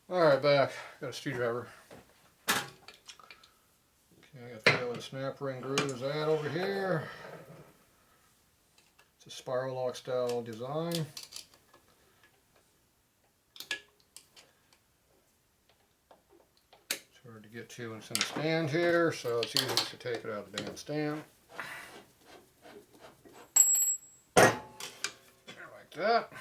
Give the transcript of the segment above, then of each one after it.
Alright, back. Got a screwdriver. Okay, I got to feel where the snap ring groove is at over here. It's a spiral lock style design. It's hard to get to when it's in the stand here, so it's easy to take it out of the damn stand. Like that.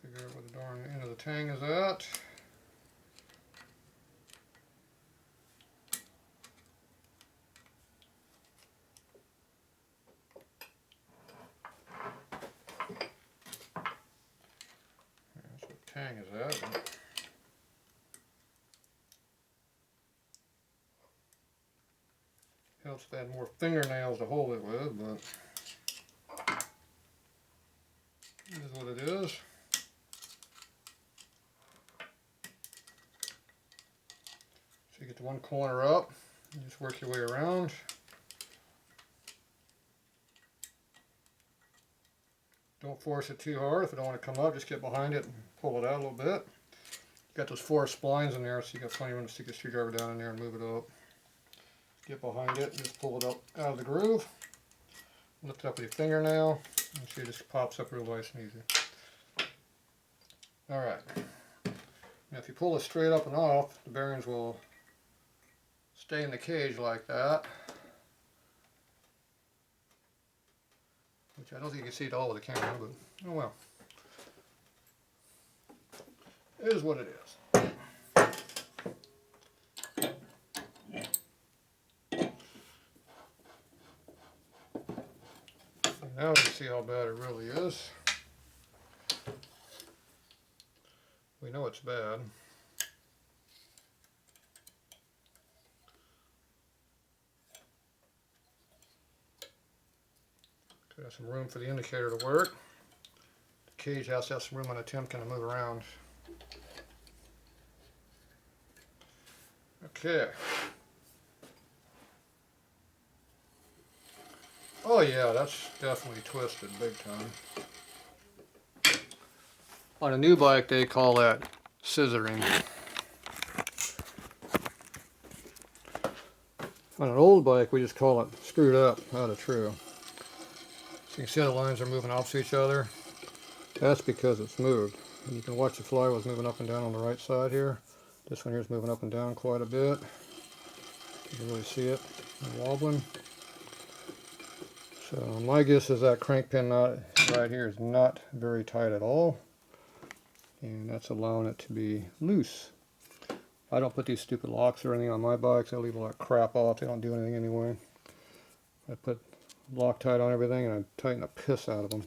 Figure out where the darn end of the tang is at. That's what the tang is at. Helps to add more fingernails to hold it with, but it is what it is. So you get the one corner up, and just work your way around. Don't force it too hard. If it don't want to come up, just get behind it and pull it out a little bit. You got those 4 splines in there, so you got plenty of room to stick a screwdriver down in there and move it up. Get behind it and just pull it up out of the groove. Lift it up with your fingernail, and see it just pops up real nice and easy. Alright. Now if you pull it straight up and off, the bearings will stay in the cage like that. Which I don't think you can see it all with the camera, but oh well. It is what it is. Now we can see how bad it really is. We know it's bad. Got some room for the indicator to work. The cage has to have some room on the tin can to move around. Okay. Oh yeah, that's definitely twisted big time. On a new bike they call that scissoring. On an old bike we just call it screwed up out of true. So you can see how the lines are moving off to each other. That's because it's moved. And you can watch the flywheels moving up and down on the right side here. This one here is moving up and down quite a bit. You can really see it wobbling. So my guess is that crank pin knot right here is not very tight at all, and that's allowing it to be loose. I don't put these stupid locks or anything on my bikes. I leave a lot of crap off. They don't do anything anyway. I put Loctite on everything and I tighten the piss out of them.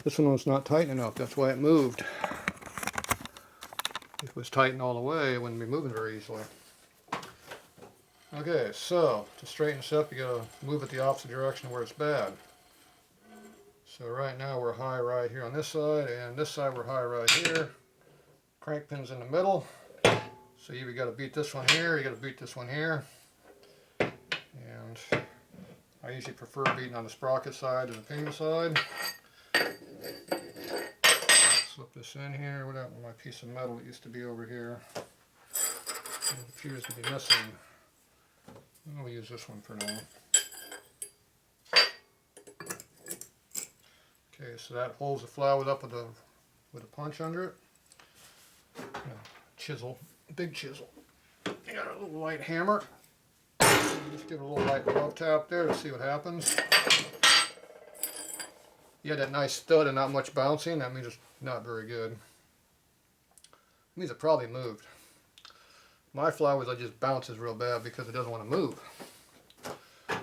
This one was not tight enough. That's why it moved. If it was tightened all the way, it wouldn't be moving very easily. Okay, so to straighten this up, you gotta move it the opposite direction where it's bad. So right now we're high right here on this side, and this side we're high right here. Crank pin's in the middle. So you gotta beat this one here, you gotta beat this one here. And I usually prefer beating on the sprocket side than the pinion side. Slip this in here. What happened to my piece of metal that used to be over here? It appears to be missing. I'll use this one for now. Okay, so that holds the flywheel up with a punch under it. Chisel, big chisel. You got a little light hammer. Just give it a little light love tap there to see what happens. You had that nice stud and not much bouncing. That means it's not very good. It means it probably moved. My flywheel just bounces real bad because it doesn't want to move,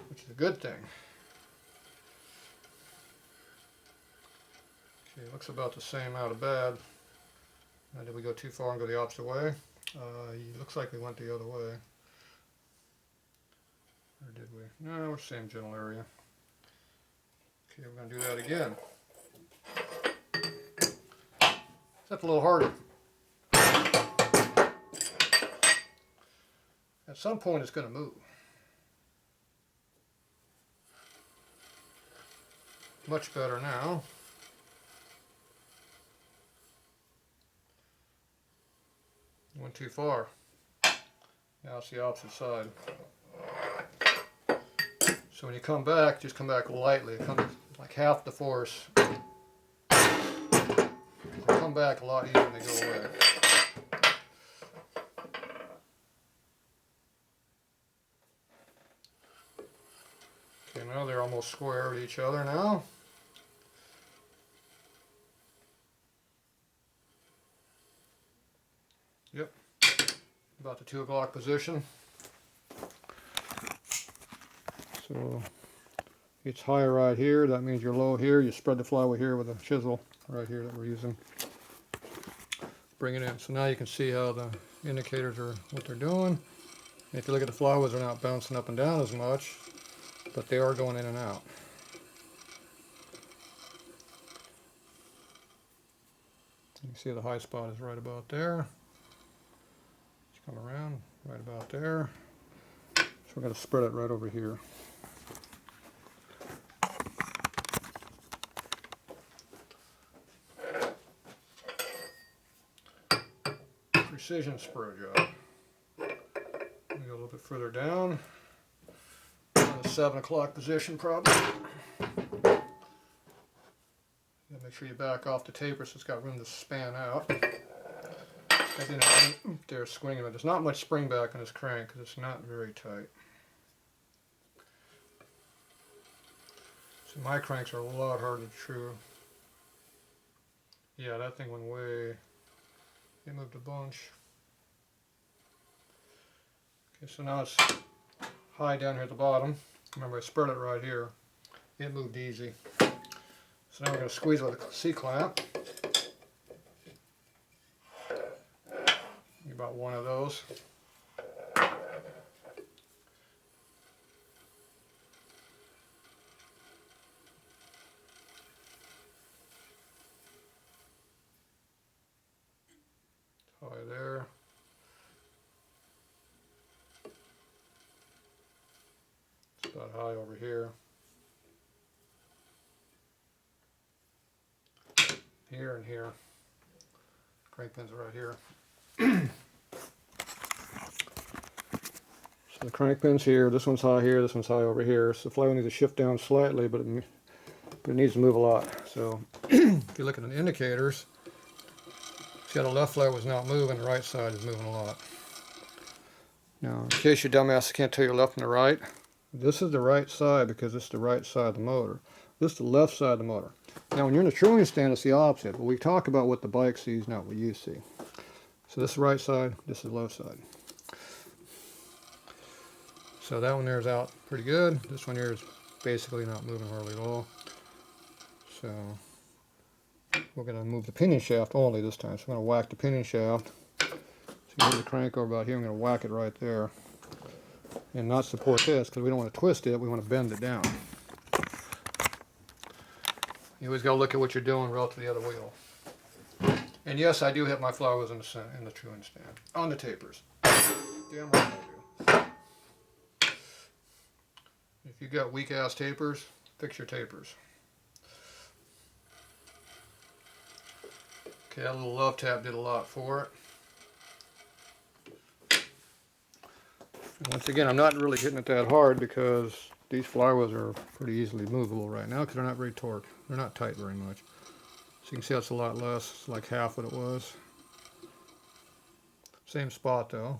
which is a good thing. Okay, it looks about the same out of bad. Now, did we go too far and go the opposite way? It looks like we went the other way. Or did we? No, we're same general area. Okay, we're going to do that again. Except a little harder. At some point it's going to move. Much better now. Went too far. Now it's the opposite side. So when you come back, just come back lightly. Come like half the force. They come back a lot easier when they go away. Okay, now they're almost square with each other now. Yep, about the 2 o'clock position. So it's high right here, that means you're low here. You spread the flywheel here with a chisel right here that we're using. Bring it in. So now you can see how the indicators are, what they're doing. And if you look at the flywheels, they're not bouncing up and down as much, but they are going in and out. You can see the high spot is right about there. Just come around, right about there. So we're going to spread it right over here. Precision spread job. We go a little bit further down. On the 7 o'clock position probably. Make sure you back off the taper so it's got room to span out. I didn't there swinging, but there's not much spring back on this crank because it's not very tight. So my cranks are a lot harder to true. Yeah, that thing went way, it moved a bunch. Okay, so now it's high down here at the bottom. Remember I spread it right here. It moved easy. So now we're going to squeeze with a C-clamp. About one of those. High there. It's about high over here. Here and here. Crank pins are right here. So the crank pin's here, this one's high here, this one's high over here. So the flywheel needs to shift down slightly, but it needs to move a lot. So if you look at the indicators, see how the left flywheel is not moving, the right side is moving a lot. Now, in case you dumbass can't tell your left and the right, this is the right side because this is the right side of the motor. This is the left side of the motor. Now, when you're in a truing stand, it's the opposite. But we talk about what the bike sees, not what you see. So this is the right side, this is the left side. So that one there is out pretty good. This one here is basically not moving hardly at all. So we're going to move the pinion shaft only this time. So I'm going to whack the pinion shaft. So you move the crank over about here, I'm going to whack it right there. And not support this because we don't want to twist it, we want to bend it down. You always got to look at what you're doing relative to the other wheel. And yes, I do hit my flywheels in the truing stand. On the tapers. Damn right I do. If you got weak ass tapers, fix your tapers. Okay, that little love tap did a lot for it. And once again, I'm not really hitting it that hard because these flywheels are pretty easily movable right now because they're not very torqued. They're not tight very much. So you can see that's a lot less. It's like half what it was. Same spot though.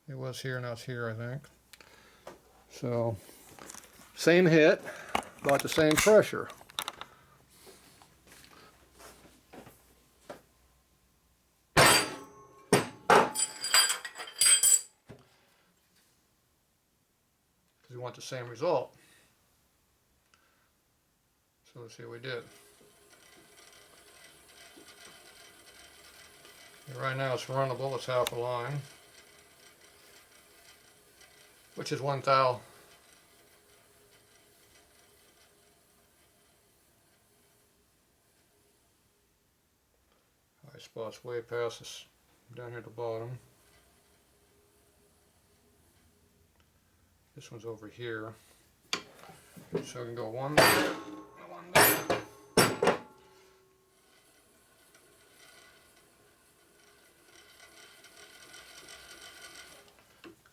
It was here, now it's here, I think. So, same hit, about the same pressure. Because we want the same result. So let's see what we did. And right now it's runnable, it's half a line. Which is 1 thou. High spot's way past this, down here at the bottom. This one's over here. So we can go one there, one there.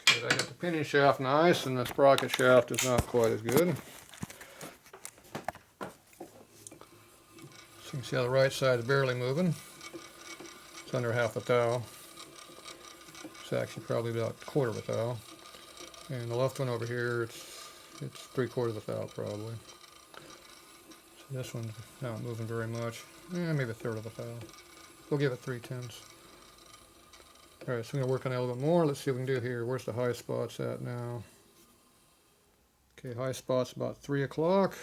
Okay, I got the pinion shaft nice, and the sprocket shaft is not quite as good. So you can see how the right side is barely moving. It's under half a thou. It's actually probably about a quarter of a thou. And the left one over here, it's 3/4 of a thou probably. So this one's not moving very much. Maybe 1/3 of a thou. We'll give it 3/10. Alright, so I'm going to work on that a little bit more. Let's see what we can do here. Where's the high spots at now? Okay, high spot's about 3 o'clock.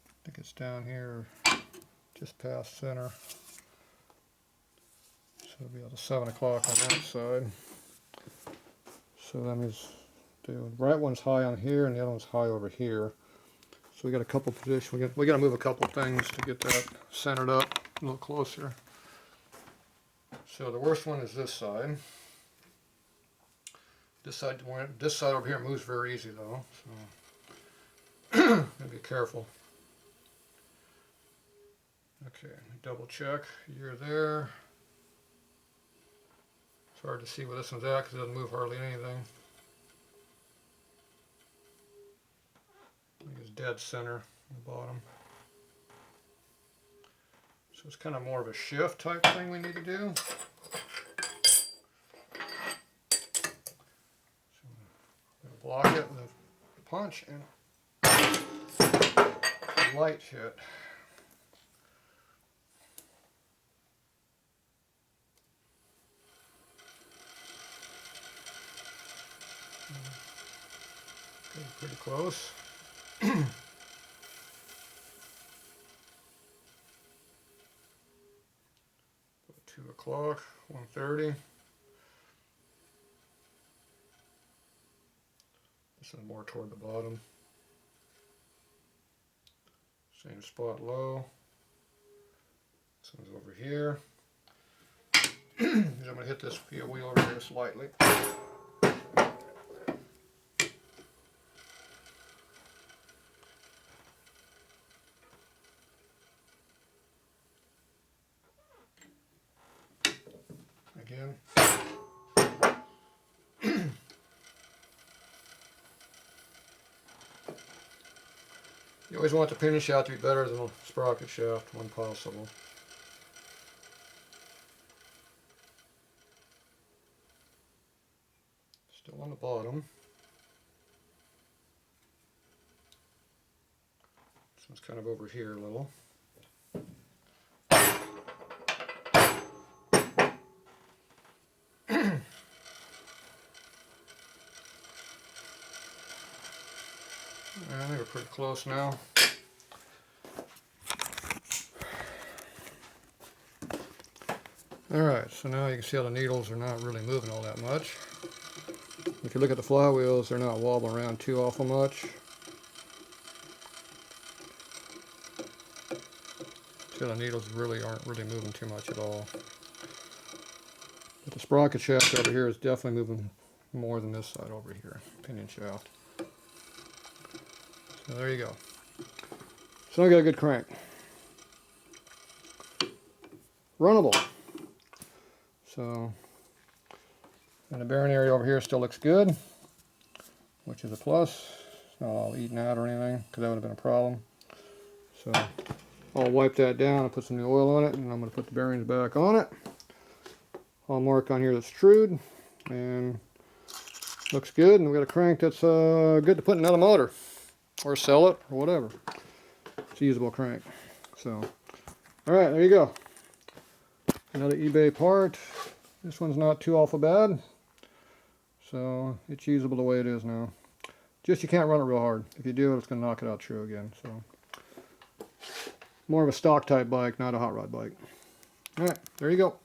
I think it's down here just past center. So it'll be about 7 o'clock on that side. So that means the right one's high on here and the other one's high over here. So we got a couple positions. We got to move a couple things to get that centered up a little closer. So the worst one is this side. This side over here moves very easy though. So be careful. Okay, double check. You're there. It's hard to see where this one's at because it doesn't move hardly anything. I think it's dead center on the bottom. So it's kind of more of a shift type thing we need to do. So I'm going to block it with a punch and a light hit. Okay, pretty close. 2 o'clock, 1:30. This is more toward the bottom. Same spot low. This one's over here. I'm going to hit this wheel over here slightly. Again. You always want the pinion shaft to be better than the sprocket shaft when possible. Still on the bottom. This one's kind of over here a little. I think we're pretty close now. Alright, so now you can see how the needles are not really moving all that much. If you look at the flywheels, they're not wobbling around too awful much. So the needles aren't really moving too much at all. But the sprocket shaft over here is definitely moving more than this side over here, pinion shaft. So there you go. So I got a good crank. Runnable. So, and the bearing area over here still looks good, which is a plus. It's not all eaten out or anything, because that would have been a problem. So I'll wipe that down and put some new oil on it, and I'm going to put the bearings back on it. I'll mark on here that's trued, and looks good, and we've got a crank that's good to put in another motor, or sell it, or whatever. It's a usable crank. So, alright, there you go. Another eBay part. This one's not too awful bad. So, it's usable the way it is now. Just you can't run it real hard. If you do, it's going to knock it out true again. So, more of a stock type bike, not a hot rod bike. Alright, there you go.